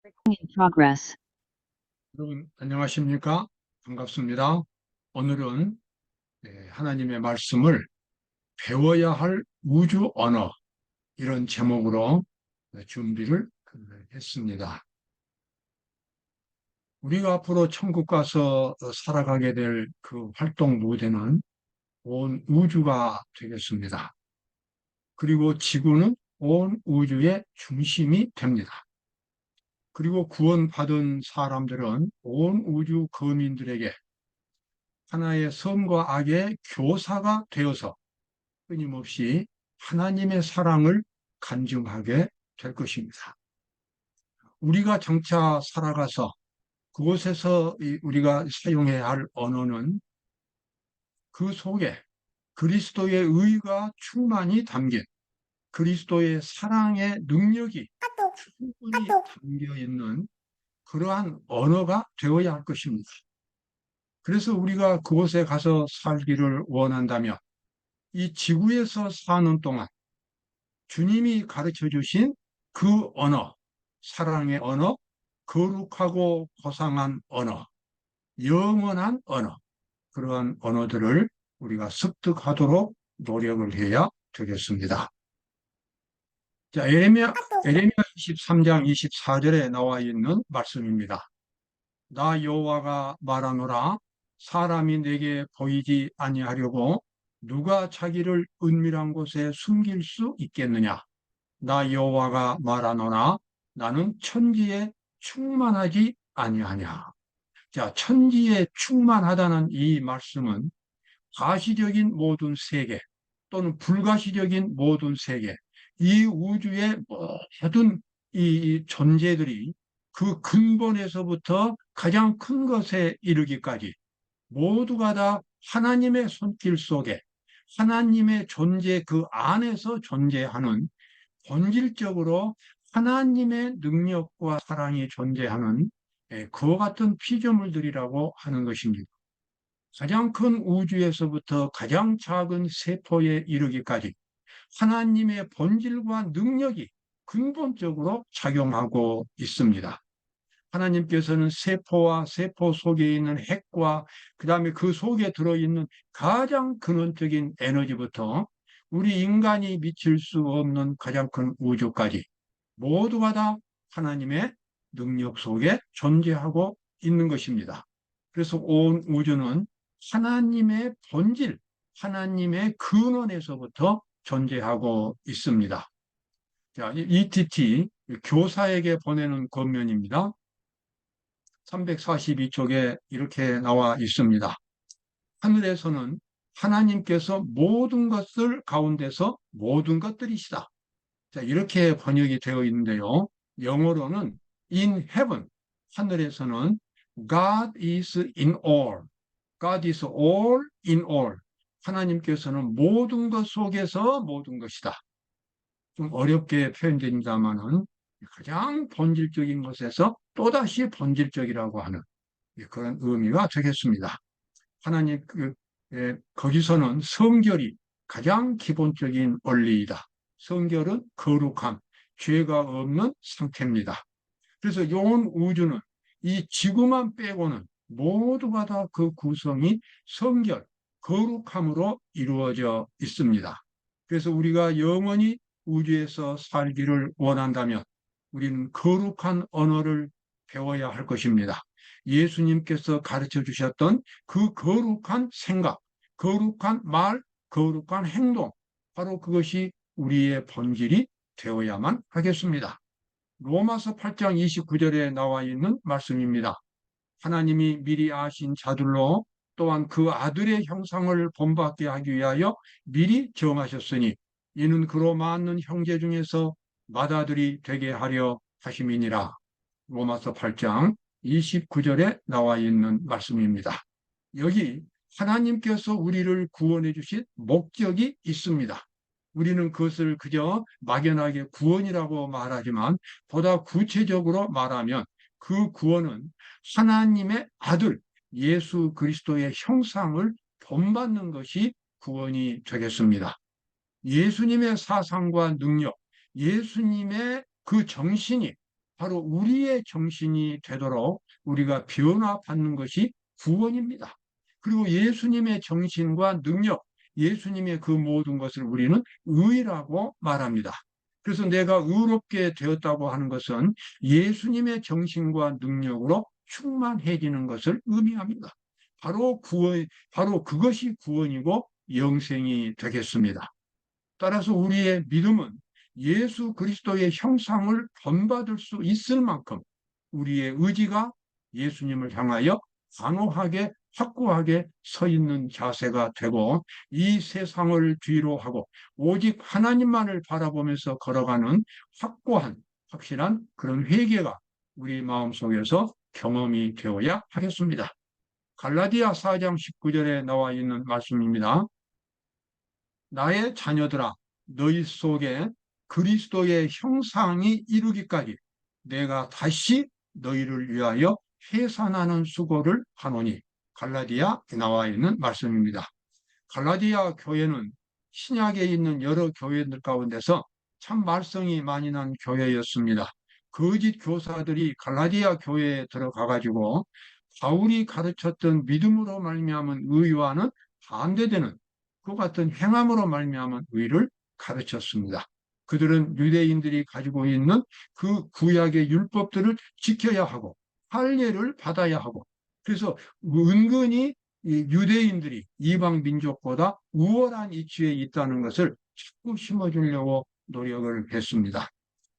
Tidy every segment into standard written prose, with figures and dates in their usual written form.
In progress. 여러분, 안녕하십니까? 반갑습니다. 오늘은 하나님의 말씀을 배워야 할 우주 언어, 이런 제목으로 준비를 했습니다. 우리가 앞으로 천국 가서 살아가게 될 그 활동 무대는 온 우주가 되겠습니다. 그리고 지구는 온 우주의 중심이 됩니다. 그리고 구원받은 사람들은 온 우주 거민들에게 하나의 선과 악의 교사가 되어서 끊임없이 하나님의 사랑을 간증하게 될 것입니다. 우리가 장차 살아가서 그곳에서 우리가 사용해야 할 언어는 그 속에 그리스도의 의가 충만히 담긴 그리스도의 사랑의 능력이 충분히 담겨 있는 그러한 언어가 되어야 할 것입니다. 그래서 우리가 그곳에 가서 살기를 원한다면 이 지구에서 사는 동안 주님이 가르쳐 주신 그 언어, 사랑의 언어, 거룩하고 고상한 언어, 영원한 언어, 그러한 언어들을 우리가 습득하도록 노력을 해야 되겠습니다. 자, 에레미야 23장 24절에 나와 있는 말씀입니다. 나 여호와가 말하노라, 사람이 내게 보이지 아니하려고 누가 자기를 은밀한 곳에 숨길 수 있겠느냐? 나 여호와가 말하노라, 나는 천지에 충만하지 아니하냐. 자, 천지에 충만하다는 이 말씀은 가시적인 모든 세계 또는 불가시적인 모든 세계, 이 우주의 모든 이 존재들이 그 근본에서부터 가장 큰 것에 이르기까지 모두가 다 하나님의 손길 속에 하나님의 존재 그 안에서 존재하는 본질적으로 하나님의 능력과 사랑이 존재하는 그와 같은 피조물들이라고 하는 것입니다. 가장 큰 우주에서부터 가장 작은 세포에 이르기까지 하나님의 본질과 능력이 근본적으로 작용하고 있습니다. 하나님께서는 세포와 세포 속에 있는 핵과 그다음에 그 속에 들어있는 가장 근원적인 에너지부터 우리 인간이 미칠 수 없는 가장 큰 우주까지 모두가 다 하나님의 능력 속에 존재하고 있는 것입니다. 그래서 온 우주는 하나님의 본질, 하나님의 근원에서부터 존재하고 있습니다. 자, ETT 교사에게 보내는 권면입니다. 342쪽에 이렇게 나와 있습니다. 하늘에서는 하나님께서 모든 것을 가운데서 모든 것들이시다. 자, 이렇게 번역이 되어 있는데요. 영어로는 in heaven, 하늘에서는 God is in all. God is all in all. 하나님께서는 모든 것 속에서 모든 것이다. 좀 어렵게 표현됩니다만은 가장 본질적인 것에서 또다시 본질적이라고 하는 그런 의미가 되겠습니다. 하나님 거기서는 성결이 가장 기본적인 원리이다. 성결은 거룩함, 죄가 없는 상태입니다. 그래서 온 우주는 이 지구만 빼고는 모두가 다 그 구성이 성결, 거룩함으로 이루어져 있습니다. 그래서 우리가 영원히 우주에서 살기를 원한다면 우리는 거룩한 언어를 배워야 할 것입니다. 예수님께서 가르쳐 주셨던 그 거룩한 생각, 거룩한 말, 거룩한 행동, 바로 그것이 우리의 본질이 되어야만 하겠습니다. 로마서 8장 29절에 나와 있는 말씀입니다. 하나님이 미리 아신 자들로 또한 그 아들의 형상을 본받게 하기 위하여 미리 정하셨으니 이는 그로 맞는 형제 중에서 맏아들이 되게 하려 하심이니라. 로마서 8장 29절에 나와 있는 말씀입니다. 여기 하나님께서 우리를 구원해 주신 목적이 있습니다. 우리는 그것을 그저 막연하게 구원이라고 말하지만 보다 구체적으로 말하면 그 구원은 하나님의 아들 예수 그리스도의 형상을 본받는 것이 구원이 되겠습니다. 예수님의 사상과 능력, 예수님의 그 정신이 바로 우리의 정신이 되도록 우리가 변화받는 것이 구원입니다. 그리고 예수님의 정신과 능력, 예수님의 그 모든 것을 우리는 의라고 말합니다. 그래서 내가 의롭게 되었다고 하는 것은 예수님의 정신과 능력으로 충만해지는 것을 의미합니다. 바로 그것이 구원이고 영생이 되겠습니다. 따라서 우리의 믿음은 예수 그리스도의 형상을 본받을 수 있을 만큼 우리의 의지가 예수님을 향하여 단호하게 확고하게 서 있는 자세가 되고 이 세상을 뒤로 하고 오직 하나님만을 바라보면서 걸어가는 확고한 확실한 그런 회개가 우리 마음속에서 경험이 되어야 하겠습니다. 갈라디아 4장 19절에 나와 있는 말씀입니다. 나의 자녀들아 너희 속에 그리스도의 형상이 이루기까지 내가 다시 너희를 위하여 해산하는 수고를 하노니. 갈라디아에 나와 있는 말씀입니다. 갈라디아 교회는 신약에 있는 여러 교회들 가운데서 참 말썽이 많이 난 교회였습니다. 거짓 교사들이 갈라디아 교회에 들어가 가지고 바울이 가르쳤던 믿음으로 말미암은 의와는 반대되는 그 같은 행함으로 말미암은 의를 가르쳤습니다. 그들은 유대인들이 가지고 있는 그 구약의 율법들을 지켜야 하고 할례를 받아야 하고 그래서 은근히 이 유대인들이 이방 민족보다 우월한 위치에 있다는 것을 자꾸 심어주려고 노력을 했습니다.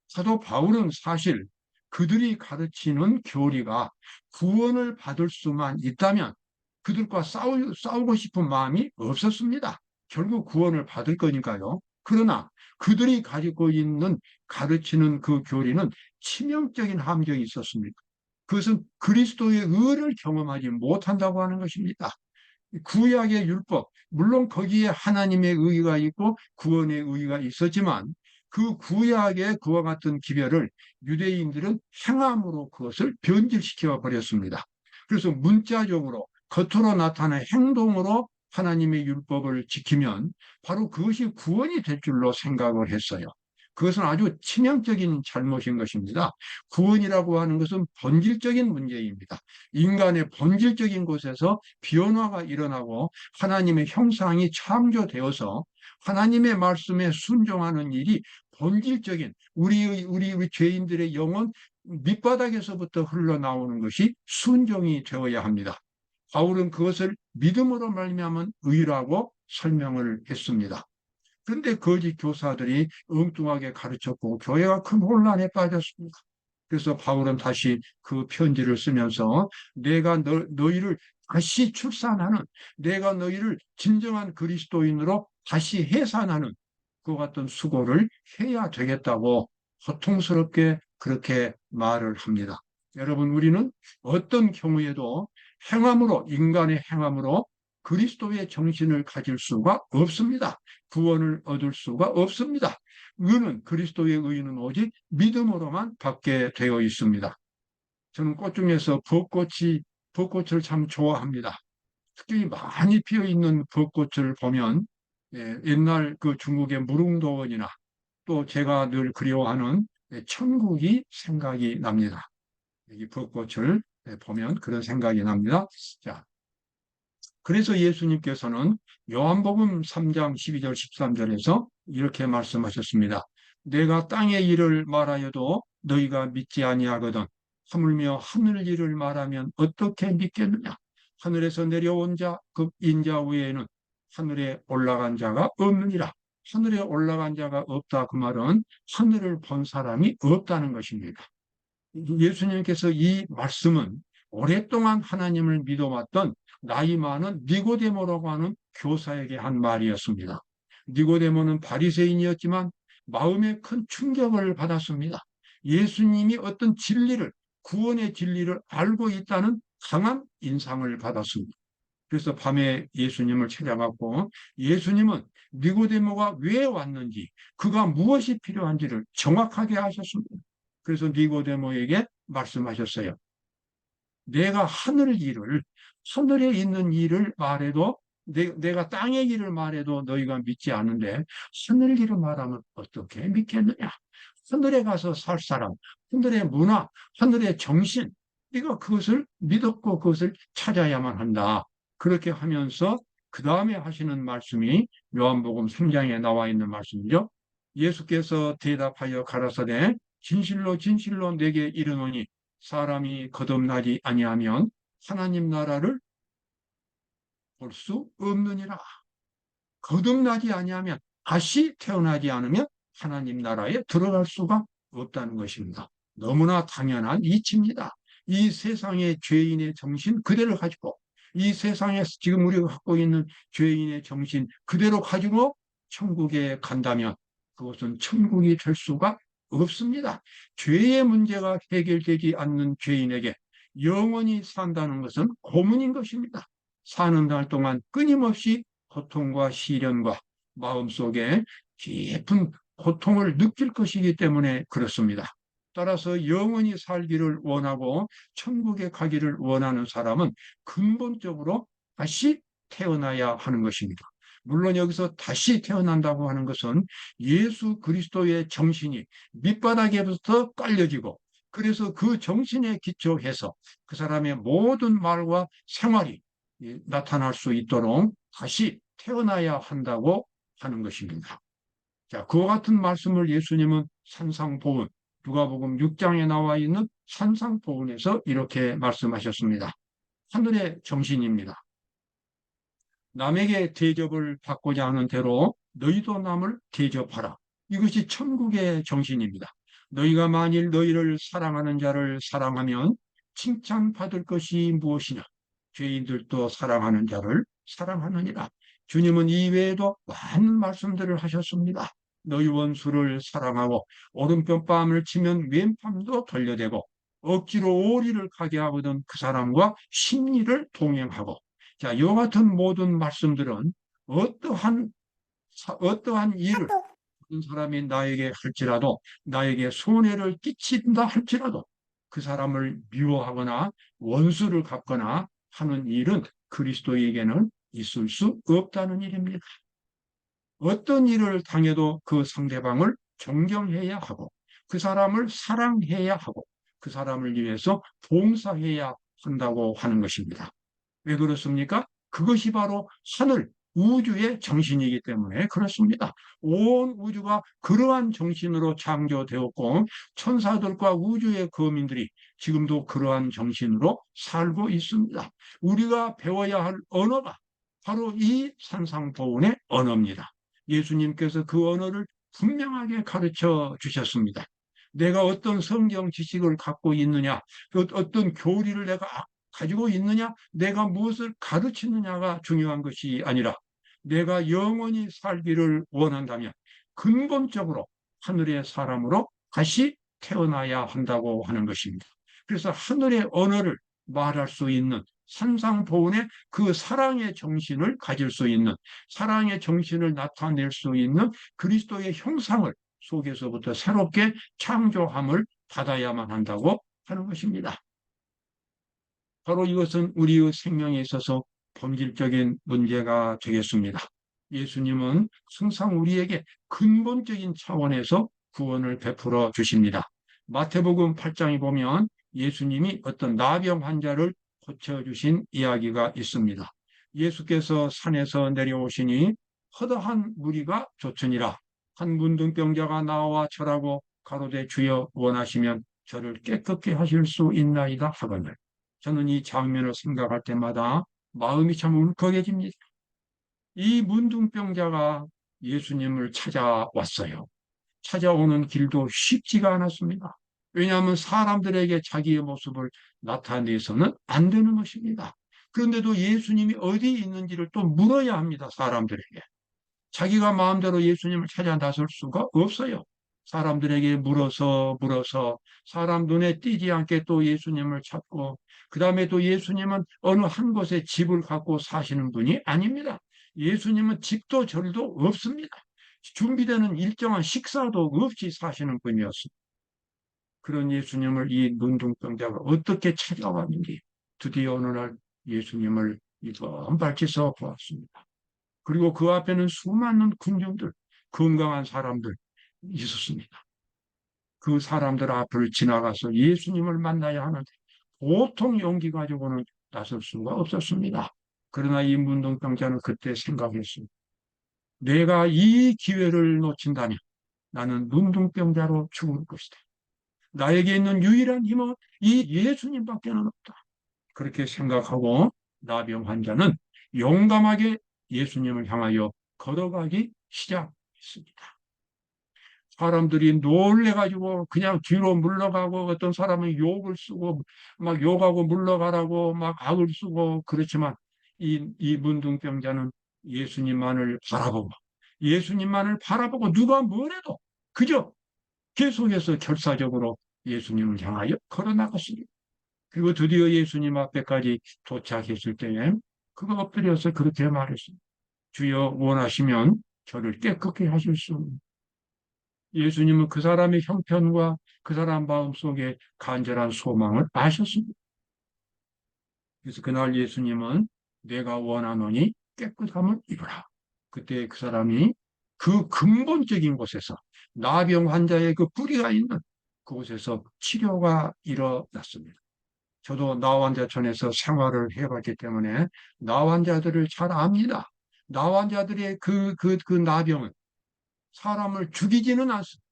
사도 바울은 사실 그들이 가르치는 교리가 구원을 받을 수만 있다면 그들과 싸우고 싶은 마음이 없었습니다. 결국 구원을 받을 거니까요. 그러나 그들이 가지고 있는 가르치는 그 교리는 치명적인 함정이 있었습니다. 그것은 그리스도의 의를 경험하지 못한다고 하는 것입니다. 구약의 율법, 물론 거기에 하나님의 의가 있고 구원의 의가 있었지만 그 구약의 그와 같은 기별을 유대인들은 행함으로 그것을 변질시켜 버렸습니다. 그래서 문자적으로 겉으로 나타난 행동으로 하나님의 율법을 지키면 바로 그것이 구원이 될 줄로 생각을 했어요. 그것은 아주 치명적인 잘못인 것입니다. 구원이라고 하는 것은 본질적인 문제입니다. 인간의 본질적인 곳에서 변화가 일어나고 하나님의 형상이 창조되어서 하나님의 말씀에 순종하는 일이 본질적인 우리 죄인들의 영혼 밑바닥에서부터 흘러나오는 것이 순종이 되어야 합니다. 바울은 그것을 믿음으로 말미암은 의라고 설명을 했습니다. 그런데 거짓 교사들이 엉뚱하게 가르쳤고 교회가 큰 혼란에 빠졌습니다. 그래서 바울은 다시 그 편지를 쓰면서 내가 너희를 다시 출산하는, 내가 너희를 진정한 그리스도인으로 다시 해산하는 그 같은 수고를 해야 되겠다고 고통스럽게 그렇게 말을 합니다. 여러분, 우리는 어떤 경우에도 행함으로, 인간의 행함으로 그리스도의 정신을 가질 수가 없습니다. 구원을 얻을 수가 없습니다. 의는 그리스도의 의는 오직 믿음으로만 받게 되어 있습니다. 저는 꽃 중에서 벚꽃을 참 좋아합니다. 특히 많이 피어 있는 벚꽃을 보면 옛날 그 중국의 무릉도원이나 또 제가 늘 그리워하는 천국이 생각이 납니다. 이 벚꽃을 보면 그런 생각이 납니다. 자, 그래서 예수님께서는 요한복음 3장 12절 13절에서 이렇게 말씀하셨습니다. 내가 땅의 일을 말하여도 너희가 믿지 아니하거든 하물며 하늘 일을 말하면 어떻게 믿겠느냐. 하늘에서 내려온 자 그 인자 외에는 하늘에 올라간 자가 없느니라. 하늘에 올라간 자가 없다 그 말은 하늘을 본 사람이 없다는 것입니다. 예수님께서 이 말씀은 오랫동안 하나님을 믿어왔던 나이 많은 니고데모라고 하는 교사에게 한 말이었습니다. 니고데모는 바리새인이었지만 마음에 큰 충격을 받았습니다. 예수님이 어떤 진리를, 구원의 진리를 알고 있다는 강한 인상을 받았습니다. 그래서 밤에 예수님을 찾아갔고 예수님은 니고데모가 왜 왔는지, 그가 무엇이 필요한지를 정확하게 아셨습니다. 그래서 니고데모에게 말씀하셨어요. 내가 하늘에 있는 일을 말해도, 내가 땅의 일을 말해도 너희가 믿지 않는데 하늘 일을 말하면 어떻게 믿겠느냐? 하늘에 가서 살 사람, 하늘의 문화, 하늘의 정신, 우리가 그것을 믿었고 그것을 찾아야만 한다. 그렇게 하면서 그 다음에 하시는 말씀이 요한복음 3장에 나와 있는 말씀이죠. 예수께서 대답하여 가라사대 진실로 진실로 내게 이르노니 사람이 거듭나지 아니하면 하나님 나라를 볼 수 없느니라. 거듭나지 아니하면, 다시 태어나지 않으면 하나님 나라에 들어갈 수가 없다는 것입니다. 너무나 당연한 이치입니다. 이 세상의 죄인의 정신 그대로 가지고, 이 세상에서 지금 우리가 갖고 있는 죄인의 정신 그대로 가지고 천국에 간다면 그것은 천국이 될 수가 없습니다. 죄의 문제가 해결되지 않는 죄인에게 영원히 산다는 것은 고문인 것입니다. 사는 날 동안 끊임없이 고통과 시련과 마음속에 깊은 고통을 느낄 것이기 때문에 그렇습니다. 따라서 영원히 살기를 원하고 천국에 가기를 원하는 사람은 근본적으로 다시 태어나야 하는 것입니다. 물론 여기서 다시 태어난다고 하는 것은 예수 그리스도의 정신이 밑바닥에부터 깔려지고, 그래서 그 정신에 기초해서 그 사람의 모든 말과 생활이 나타날 수 있도록 다시 태어나야 한다고 하는 것입니다. 자, 그와 같은 말씀을 예수님은 산상보훈, 누가복음 6장에 나와 있는 산상보훈에서 이렇게 말씀하셨습니다. 하늘의 정신입니다. 남에게 대접을 받고자 하는 대로 너희도 남을 대접하라. 이것이 천국의 정신입니다. 너희가 만일 너희를 사랑하는 자를 사랑하면 칭찬받을 것이 무엇이냐? 죄인들도 사랑하는 자를 사랑하느니라. 주님은 이 외에도 많은 말씀들을 하셨습니다. 너희 원수를 사랑하고 오른편뺨을 치면 왼편도 돌려대고 억지로 오리를 가게 하거든 그 사람과 심리를 동행하고. 자, 이와 같은 모든 말씀들은 어떠한 일을 어떤 사람이 나에게 할지라도, 나에게 손해를 끼친다 할지라도 그 사람을 미워하거나 원수를 갚거나 하는 일은 그리스도에게는 있을 수 없다는 일입니다. 어떤 일을 당해도 그 상대방을 존경해야 하고, 그 사람을 사랑해야 하고, 그 사람을 위해서 봉사해야 한다고 하는 것입니다. 왜 그렇습니까? 그것이 바로 하늘, 우주의 정신이기 때문에 그렇습니다. 온 우주가 그러한 정신으로 창조되었고, 천사들과 우주의 거민들이 지금도 그러한 정신으로 살고 있습니다. 우리가 배워야 할 언어가 바로 이 산상보훈의 언어입니다. 예수님께서 그 언어를 분명하게 가르쳐 주셨습니다. 내가 어떤 성경 지식을 갖고 있느냐, 어떤 교리를 내가 가지고 있느냐, 내가 무엇을 가르치느냐가 중요한 것이 아니라 내가 영원히 살기를 원한다면 근본적으로 하늘의 사람으로 다시 태어나야 한다고 하는 것입니다. 그래서 하늘의 언어를 말할 수 있는 산상보훈의 그 사랑의 정신을 가질 수 있는, 사랑의 정신을 나타낼 수 있는 그리스도의 형상을 속에서부터 새롭게 창조함을 받아야만 한다고 하는 것입니다. 바로 이것은 우리의 생명에 있어서 본질적인 문제가 되겠습니다. 예수님은 항상 우리에게 근본적인 차원에서 구원을 베풀어 주십니다. 마태복음 8장에 보면 예수님이 어떤 나병 환자를 고쳐주신 이야기가 있습니다. 예수께서 산에서 내려오시니 허다한 무리가 좇으니라. 한 문둥병자가 나와 절하고 가로되 주여 원하시면 저를 깨끗게 하실 수 있나이다 하거늘. 저는 이 장면을 생각할 때마다 마음이 참 울컥해집니다. 이 문둥병자가 예수님을 찾아왔어요. 찾아오는 길도 쉽지가 않았습니다. 왜냐하면 사람들에게 자기의 모습을 나타내서는 안 되는 것입니다. 그런데도 예수님이 어디 있는지를 또 물어야 합니다, 사람들에게. 자기가 마음대로 예수님을 찾아 나설 수가 없어요. 사람들에게 물어서 사람 눈에 띄지 않게 또 예수님을 찾고, 그 다음에 또 예수님은 어느 한 곳에 집을 갖고 사시는 분이 아닙니다. 예수님은 집도 절도 없습니다. 준비되는 일정한 식사도 없이 사시는 분이었습니다. 그런 예수님을 이 눈둥병자가 어떻게 찾아왔는지 드디어 어느 날 예수님을 이번 발치서 보았습니다. 그리고 그 앞에는 수많은 군중들, 건강한 사람들 있었습니다. 그 사람들 앞을 지나가서 예수님을 만나야 하는데 보통 용기 가지고는 나설 수가 없었습니다. 그러나 이 문둥병자는 그때 생각했습니다. 내가 이 기회를 놓친다면 나는 문둥병자로 죽을 것이다. 나에게 있는 유일한 힘은 이 예수님밖에는 없다. 그렇게 생각하고 나병 환자는 용감하게 예수님을 향하여 걸어가기 시작했습니다. 사람들이 놀래가지고 그냥 뒤로 물러가고 어떤 사람은 욕을 쓰고 막 욕하고 물러가라고 막 악을 쓰고 그렇지만 이 문둥병자는 예수님만을 바라보고 누가 뭐래도 그저 계속해서 결사적으로 예수님을 향하여 걸어 나갔습니다. 그리고 드디어 예수님 앞에까지 도착했을 때에 그가 엎드려서 그렇게 말했습니다. 주여 원하시면 저를 깨끗게 하실 수 없습니다. 예수님은 그 사람의 형편과 그 사람 마음속에 간절한 소망을 아셨습니다. 그래서 그날 예수님은 내가 원하노니 깨끗함을 입으라. 그때 그 사람이 그 근본적인 곳에서 나병 환자의 그 뿌리가 있는 그곳에서 치료가 일어났습니다. 저도 나환자촌에서 생활을 해봤기 때문에 나환자들을 잘 압니다. 나환자들의 그 나병은 사람을 죽이지는 않습니다.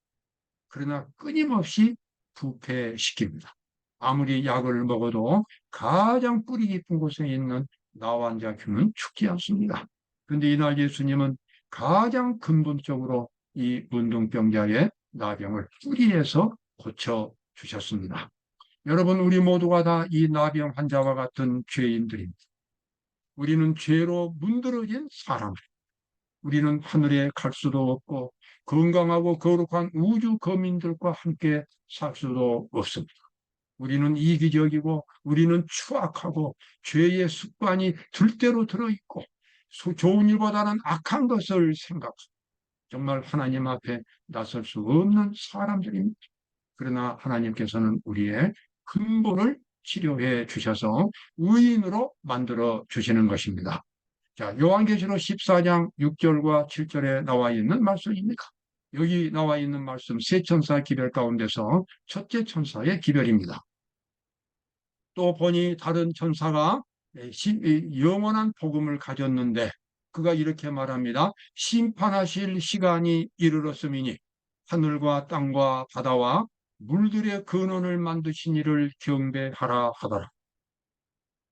그러나 끊임없이 부패시킵니다. 아무리 약을 먹어도 가장 뿌리 깊은 곳에 있는 나환자 균은 죽지 않습니다. 그런데 이날 예수님은 가장 근본적으로 이 문둥병자의 나병을 뿌리에서 고쳐주셨습니다. 여러분, 우리 모두가 다 이 나병 환자와 같은 죄인들입니다. 우리는 죄로 문드러진 사람. 우리는 하늘에 갈 수도 없고 건강하고 거룩한 우주 거민들과 함께 살 수도 없습니다. 우리는 이기적이고 우리는 추악하고 죄의 습관이 들대로 들어있고 좋은 일보다는 악한 것을 생각하고 정말 하나님 앞에 나설 수 없는 사람들입니다. 그러나 하나님께서는 우리의 근본을 치료해 주셔서 의인으로 만들어 주시는 것입니다. 자, 요한계시록 14장 6절과 7절에 나와 있는 말씀입니다. 여기 나와 있는 말씀 세 천사 기별 가운데서 첫째 천사의 기별입니다. 또 보니 다른 천사가 영원한 복음을 가졌는데 그가 이렇게 말합니다. 심판하실 시간이 이르렀음이니 하늘과 땅과 바다와 물들의 근원을 만드신 이를 경배하라 하더라.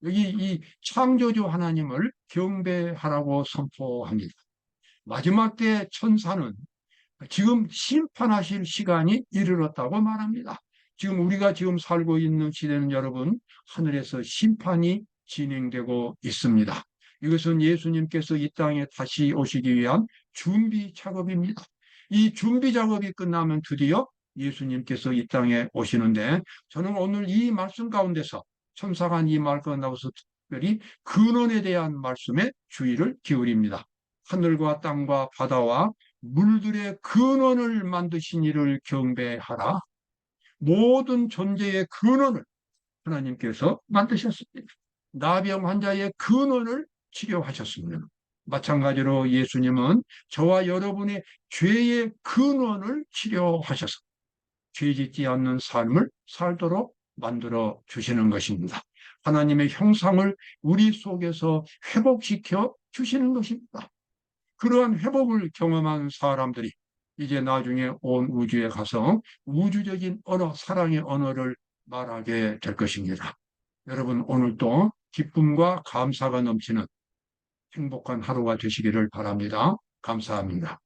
여기 이 창조주 하나님을 경배하라고 선포합니다. 마지막 때 천사는 지금 심판하실 시간이 이르렀다고 말합니다. 지금 우리가 지금 살고 있는 시대는 여러분 하늘에서 심판이 진행되고 있습니다. 이것은 예수님께서 이 땅에 다시 오시기 위한 준비 작업입니다. 이 준비 작업이 끝나면 드디어 예수님께서 이 땅에 오시는데 저는 오늘 이 말씀 가운데서 천사가 이 말 끝나고서 특별히 근원에 대한 말씀에 주의를 기울입니다. 하늘과 땅과 바다와 물들의 근원을 만드신 이를 경배하라. 모든 존재의 근원을 하나님께서 만드셨습니다. 나병 환자의 근원을 치료하셨습니다. 마찬가지로 예수님은 저와 여러분의 죄의 근원을 치료하셔서 죄짓지 않는 삶을 살도록 만들어 주시는 것입니다. 하나님의 형상을 우리 속에서 회복시켜 주시는 것입니다. 그러한 회복을 경험한 사람들이 이제 나중에 온 우주에 가서 우주적인 언어, 사랑의 언어를 말하게 될 것입니다. 여러분, 오늘도 기쁨과 감사가 넘치는 행복한 하루가 되시기를 바랍니다. 감사합니다.